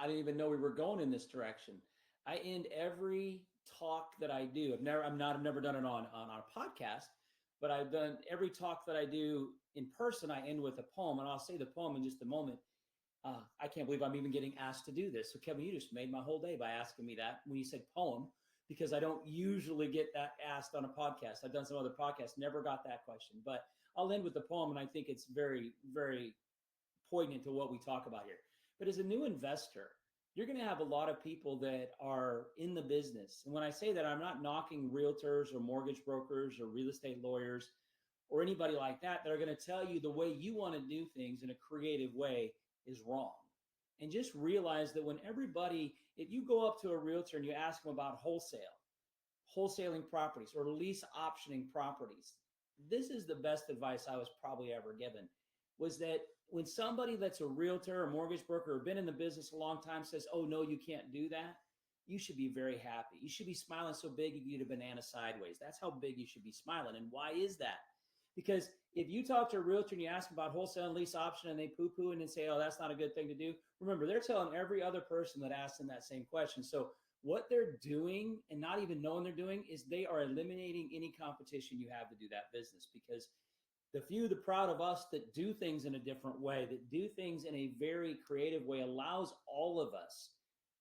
I didn't even know we were going in this direction. I end every talk that I do. I've never done it on a podcast, but I've done every talk that I do in person. I end with a poem, and I'll say the poem in just a moment. I can't believe I'm even getting asked to do this. So Kevin, you just made my whole day by asking me that when you said poem, because I don't usually get that asked on a podcast. I've done some other podcasts, never got that question, but I'll end with the poem. And I think it's very, very poignant to what we talk about here. But as a new investor, you're going to have a lot of people that are in the business. And when I say that, I'm not knocking realtors or mortgage brokers or real estate lawyers or anybody like that are going to tell you the way you want to do things in a creative way is wrong. And just realize that when if you go up to a realtor and you ask them about wholesaling properties or lease optioning properties, this is the best advice I was probably ever given, was that when somebody that's a realtor or mortgage broker or been in the business a long time says, oh, no, you can't do that, you should be very happy. You should be smiling so big you get a banana sideways. That's how big you should be smiling. And why is that? Because if you talk to a realtor and you ask about wholesale and lease option and they poo-poo and say, oh, that's not a good thing to do, remember, they're telling every other person that asked them that same question. So what they're doing, and not even knowing they're doing, is they are eliminating any competition you have to do that business. Because the few, the proud of us that do things in a different way, that do things in a very creative way, allows all of us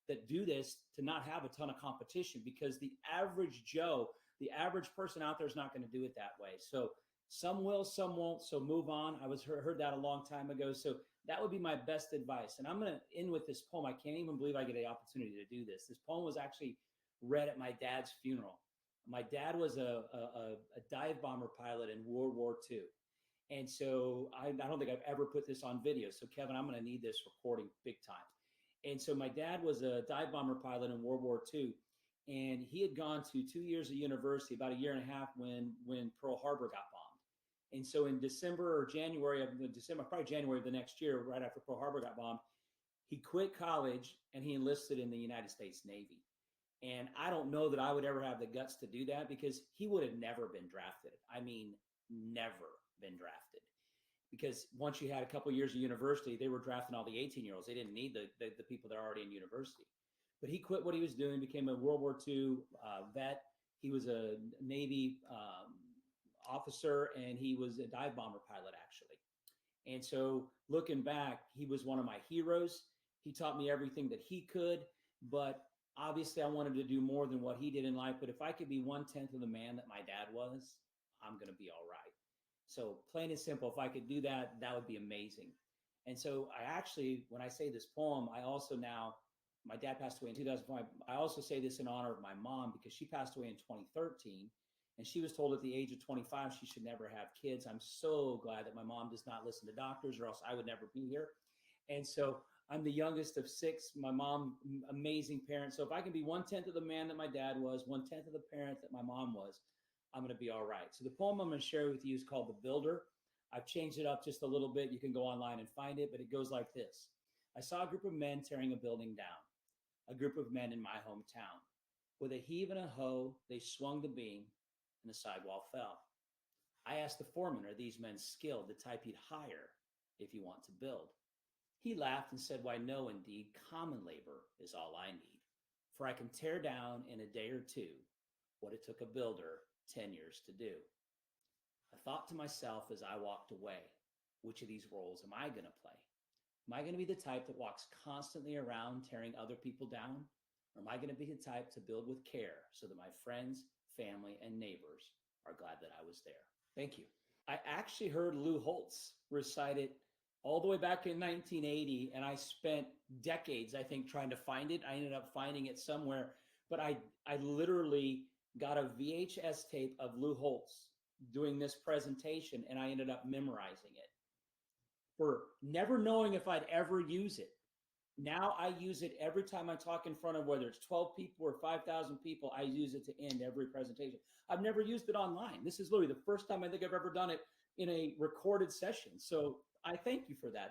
that do this to not have a ton of competition, because the average Joe, the average person out there is not going to do it that way. So some will, some won't. So move on. I heard that a long time ago. So that would be my best advice. And I'm going to end with this poem. I can't even believe I get the opportunity to do this. This poem was actually read at my dad's funeral. My dad was a dive bomber pilot in World War II. And so I don't think I've ever put this on video. So Kevin, I'm going to need this recording big time. And so my dad was a dive bomber pilot in World War II. And he had gone to 2 years of university, about a year and a half when Pearl Harbor got bombed. And so in December or January of the next year, right after Pearl Harbor got bombed, he quit college and he enlisted in the United States Navy. And I don't know that I would ever have the guts to do that, because he would have never been drafted. I mean, never been drafted. Because once you had a couple of years of university, they were drafting all the 18-year-olds. They didn't need the people that are already in university. But he quit what he was doing, became a World War II vet. He was a Navy officer, and he was a dive bomber pilot, actually. And so looking back, he was one of my heroes. He taught me everything that he could, but obviously I wanted to do more than what he did in life. But if I could be 1/10 of the man that my dad was, I'm going to be all right. So plain and simple, if I could do that, that would be amazing. And so I actually, when I say this poem, my dad passed away in 2005. I also say this in honor of my mom, because she passed away in 2013. And she was told at the age of 25, she should never have kids. I'm so glad that my mom does not listen to doctors, or else I would never be here. And so I'm the youngest of 6. My mom, amazing parent. So if I can be 1/10 of the man that my dad was, 1/10 of the parent that my mom was, I'm going to be all right. So the poem I'm going to share with you is called The Builder. I've changed it up just a little bit. You can go online and find it, but it goes like this. I saw a group of men tearing a building down, a group of men in my hometown. With a heave and a hoe, they swung the beam, and the sidewall fell. I asked the foreman, are these men skilled, the type you'd hire if you want to build? He laughed and said, why, no, indeed, common labor is all I need, for I can tear down in a day or two what it took a builder 10 years to do. I thought to myself as I walked away, which of these roles am I going to play? Am I going to be the type that walks constantly around tearing other people down? Or am I going to be the type to build with care so that my friends, family, and neighbors are glad that I was there? Thank you. I actually heard Lou Holtz recite it all the way back in 1980, and I spent decades, I think, trying to find it. I ended up finding it somewhere, but I literally got a VHS tape of Lou Holtz doing this presentation, and I ended up memorizing it for never knowing if I'd ever use it. Now I use it every time I talk in front of, whether it's 12 people or 5,000 people, I use it to end every presentation. I've never used it online. This is literally the first time I think I've ever done it in a recorded session. So I thank you for that.